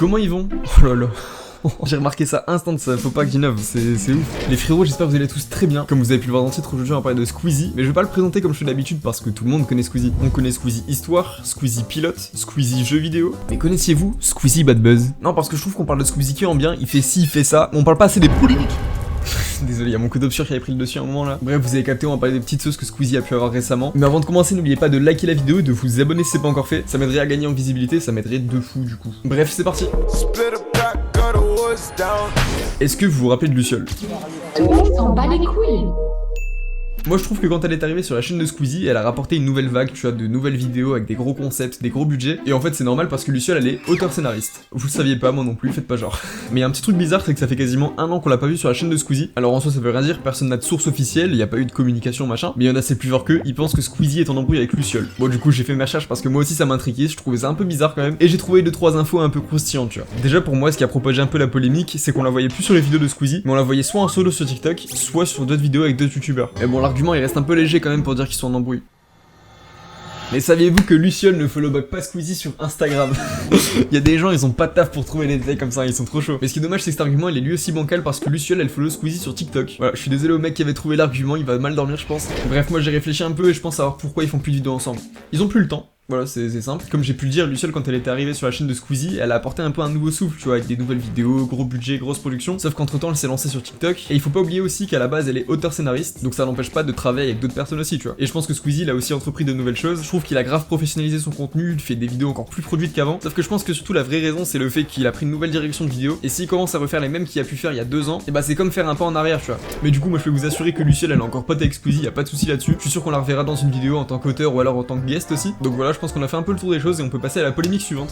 comment ils vont? Oh là là. J'ai remarqué ça instant, ça faut pas que j'innove, c'est ouf. Les frérots, j'espère que vous allez tous très bien. Comme vous avez pu le voir dans le titre, aujourd'hui on va parler de Squeezie, mais je vais pas le présenter comme je fais d'habitude parce que tout le monde connaît Squeezie. On connaît Squeezie Histoire, Squeezie Pilote, Squeezie Jeux vidéo. Mais connaissiez-vous Squeezie Bad Buzz? Non, parce que je trouve qu'on parle de Squeezie qui en bien, il fait ci, il fait ça, mais on parle pas assez des polémiques. Désolé, il y a mon code obscur qui avait pris le dessus à un moment là. Bref, vous avez capté, on va parler des petites sauces que Squeezie a pu avoir récemment. Mais avant de commencer, n'oubliez pas de liker la vidéo et de vous abonner si c'est pas encore fait. Ça m'aiderait à gagner en visibilité, ça m'aiderait de fou du coup. Bref, c'est parti. Est-ce que vous vous rappelez de Luciole? Tout le monde s'en bat les couilles. Moi je trouve que quand elle est arrivée sur la chaîne de Squeezie, elle a rapporté une nouvelle vague, tu vois, de nouvelles vidéos avec des gros concepts, des gros budgets. Et en fait c'est normal parce que Luciole elle est auteur-scénariste. Vous le saviez pas, moi non plus, faites pas genre. Mais y a un petit truc bizarre, c'est que ça fait quasiment un an qu'on l'a pas vu sur la chaîne de Squeezie. Alors en soi ça veut rien dire, personne n'a de source officielle, y a pas eu de communication machin. Mais y en a c'est plus fort qu'eux, ils pensent que Squeezie est en embrouille avec Luciole. Bon du coup j'ai fait mes recherches parce que moi aussi ça m'intriguait, je trouvais ça un peu bizarre quand même. Et j'ai trouvé 2-3 infos un peu croustillantes, tu vois. Déjà pour moi ce qui a propagé un peu la polémique, c'est qu'on la voyait plus sur les vidéos de Squeezie, mais on la voyait soit en solo sur TikTok, soit sur d'autres vidéos avec d'autres youtubeurs. Et bon l'argument il reste un peu léger quand même pour dire qu'ils sont en embrouille. Mais saviez-vous que Luciole ne followback pas Squeezie sur Instagram? Il y a des gens, ils ont pas de taf pour trouver les détails comme ça, ils sont trop chauds. Mais ce qui est dommage, c'est que cet argument, il est lui aussi bancal parce que Luciole, elle follow Squeezie sur TikTok. Voilà, je suis désolé au mec qui avait trouvé l'argument, il va mal dormir, je pense. Bref, moi j'ai réfléchi un peu et je pense savoir pourquoi ils font plus de vidéos ensemble. Ils ont plus le temps. Voilà, c'est simple. Comme j'ai pu le dire, Luciole, quand elle était arrivée sur la chaîne de Squeezie, elle a apporté un peu un nouveau souffle, tu vois, avec des nouvelles vidéos, gros budget, grosse production. Sauf qu'entre temps, elle s'est lancée sur TikTok. Et il faut pas oublier aussi qu'à la base, elle est auteur-scénariste, donc ça n'empêche pas de travailler avec d'autres personnes aussi, tu vois. Et je pense que Squeezie, il a aussi entrepris de nouvelles choses. Je trouve qu'il a grave professionnalisé son contenu, il fait des vidéos encore plus produites qu'avant. Sauf que je pense que surtout la vraie raison, c'est le fait qu'il a pris une nouvelle direction de vidéo. Et s'il commence à refaire les mêmes qu'il a pu faire il y a 2 ans, et bah c'est comme faire un pas en arrière, tu vois. Mais du coup, moi je peux vous assurer que Luciole, elle est encore pote avec Squeezie, y a pas de souci là-dessus. Je suis sûr qu'on la reverra dans une vidéo en tant qu'auteur ou alors en tant que guest aussi. Donc voilà, je pense qu'on a fait un peu le tour des choses et on peut passer à la polémique suivante.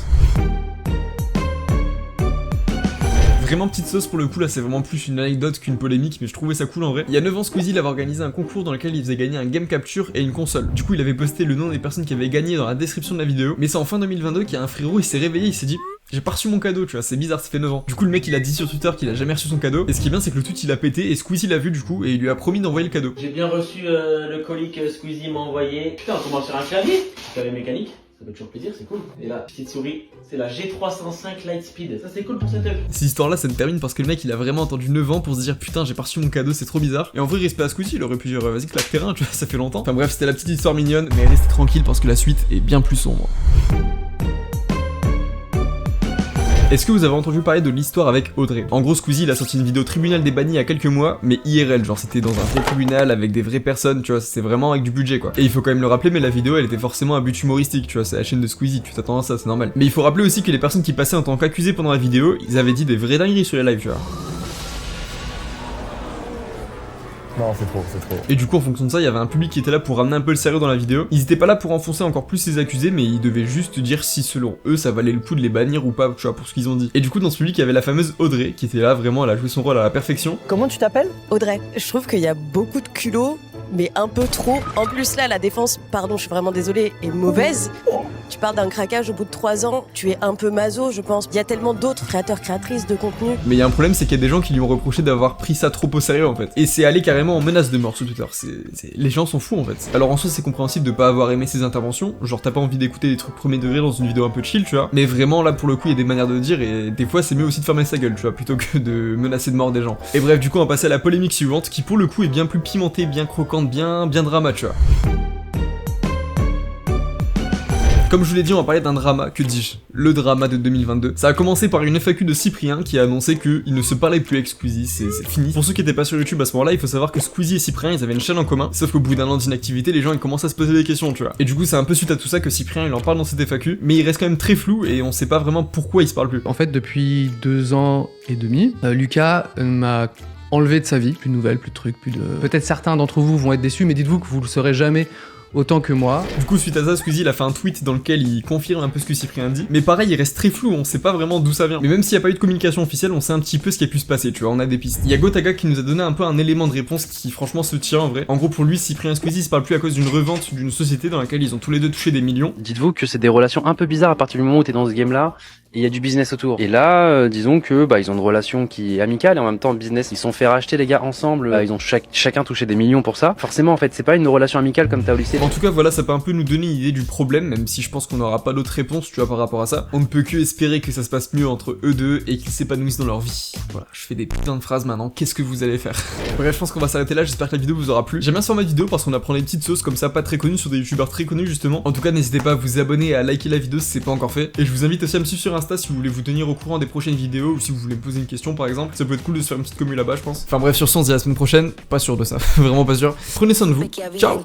Vraiment petite sauce pour le coup, là c'est vraiment plus une anecdote qu'une polémique, mais je trouvais ça cool en vrai. Il y a 9 ans, Squeezie il avait organisé un concours dans lequel il faisait gagner un game capture et une console. Du coup il avait posté le nom des personnes qui avaient gagné dans la description de la vidéo. Mais c'est en fin 2022 qu'il y a un frérot, il s'est réveillé, il s'est dit j'ai pas reçu mon cadeau, tu vois, c'est bizarre, ça fait 9 ans. Du coup le mec il a dit sur Twitter qu'il a jamais reçu son cadeau. Et ce qui est bien c'est que le tweet il a pété et Squeezie l'a vu du coup et il lui a promis d'envoyer le cadeau. J'ai bien reçu le colis que Squeezie m'a envoyé. Putain on commence sur un clavier, clavier mécanique. Ça fait toujours plaisir, c'est cool. Et la petite souris, c'est la G305 Lightspeed. Ça c'est cool pour cette œuvre. Cette histoire là ça me termine parce que le mec il a vraiment attendu 9 ans pour se dire putain j'ai pas reçu mon cadeau, c'est trop bizarre. Et en vrai respect à Squeezie, il aurait pu dire vas-y claque terrain, tu vois, ça fait longtemps. Enfin bref c'était la petite histoire mignonne, mais restez tranquille parce que la suite est bien plus sombre. Est-ce que vous avez entendu parler de l'histoire avec Audrey? En gros Squeezie il a sorti une vidéo tribunal des bannis il y a quelques mois, mais IRL, genre c'était dans un vrai tribunal avec des vraies personnes, tu vois, c'est vraiment avec du budget quoi. Et il faut quand même le rappeler, mais la vidéo elle était forcément à but humoristique, tu vois, c'est la chaîne de Squeezie, tu t'attends à ça, c'est normal. Mais il faut rappeler aussi que les personnes qui passaient en tant qu'accusés pendant la vidéo, ils avaient dit des vraies dingueries sur les lives, tu vois. Non, c'est trop, c'est trop. Et du coup, en fonction de ça, il y avait un public qui était là pour ramener un peu le sérieux dans la vidéo. Ils étaient pas là pour enfoncer encore plus les accusés, mais ils devaient juste dire si selon eux, ça valait le coup de les bannir ou pas, tu vois, pour ce qu'ils ont dit. Et du coup, dans ce public, il y avait la fameuse Audrey, qui était là, vraiment, elle a joué son rôle à la perfection. Comment tu t'appelles? Audrey. Je trouve qu'il y a beaucoup de culot, mais un peu trop. En plus là, la défense, pardon, je suis vraiment désolée, est mauvaise. Tu parles d'un craquage au bout de 3 ans, tu es un peu maso, je pense. Il y a tellement d'autres créateurs, créatrices de contenu. Mais il y a un problème, c'est qu'il y a des gens qui lui ont reproché d'avoir pris ça trop au sérieux en fait. Et c'est allé carrément en menace de mort sur Twitter. Les gens sont fous en fait. Alors en soi, c'est compréhensible de pas avoir aimé ses interventions. Genre, t'as pas envie d'écouter des trucs premier degré dans une vidéo un peu chill, tu vois. Mais vraiment, là pour le coup, il y a des manières de dire et des fois, c'est mieux aussi de fermer sa gueule, tu vois, plutôt que de menacer de mort des gens. Et bref, du coup, on va passer à la polémique suivante qui pour le coup est bien plus pimentée, bien croquante, bien drama, tu vois. Comme je vous l'ai dit, on va parler d'un drama, que dis-je, le drama de 2022. Ça a commencé par une FAQ de Cyprien qui a annoncé qu'il ne se parlait plus avec Squeezie, c'est fini. Pour ceux qui étaient pas sur YouTube à ce moment-là, il faut savoir que Squeezie et Cyprien, ils avaient une chaîne en commun, sauf qu'au bout d'un an d'inactivité, les gens ils commencent à se poser des questions, tu vois. Et du coup, c'est un peu suite à tout ça que Cyprien il en parle dans cette FAQ, mais il reste quand même très flou et on sait pas vraiment pourquoi ils se parlent plus. En fait, depuis 2 ans et demi, Lucas m'a enlevé de sa vie, plus de nouvelles, plus de trucs, plus de... Peut-être certains d'entre vous vont être déçus, mais dites-vous que vous le saurez jamais autant que moi. Du coup, suite à ça, Squeezie il a fait un tweet dans lequel il confirme un peu ce que Cyprien dit. Mais pareil, il reste très flou, on sait pas vraiment d'où ça vient. Mais même s'il y a pas eu de communication officielle, on sait un petit peu ce qui a pu se passer, tu vois, on a des pistes. Il y a Gotaga qui nous a donné un peu un élément de réponse qui franchement se tient en vrai. En gros, pour lui, Cyprien et Squeezie se parlent plus à cause d'une revente d'une société dans laquelle ils ont tous les deux touché des millions. Dites-vous que c'est des relations un peu bizarres à partir du moment où t'es dans ce game-là Et il y a du business autour. Et là, disons que ils ont une relation qui est amicale et en même temps business. Ils se sont fait racheter les gars ensemble. Ils ont chacun touché des millions pour ça. Forcément, en fait, c'est pas une relation amicale comme t'as au lycée. En tout cas, voilà, ça peut un peu nous donner une idée du problème, même si je pense qu'on n'aura pas d'autre réponse, tu vois, par rapport à ça. On ne peut que espérer que ça se passe mieux entre eux deux et qu'ils s'épanouissent dans leur vie. Voilà, je fais des putains de phrases maintenant. Qu'est-ce que vous allez faire? Bref, je pense qu'on va s'arrêter là. J'espère que la vidéo vous aura plu. J'aime bien ce format de vidéo parce qu'on apprend des petites sauces comme ça, pas très connues, sur des youtubeurs très connus justement. En tout cas, n'hésitez pas à vous abonner et à liker la vidéo si c'est pas encore fait. Et je vous invite aussi à me suivre sur Insta si vous voulez vous tenir au courant des prochaines vidéos ou si vous voulez me poser une question par exemple. Ça peut être cool de se faire une petite commu là-bas, je pense. Enfin bref, sur ce, on se dit à la semaine prochaine. Pas sûr de ça, vraiment pas sûr. Prenez soin de vous. Ciao.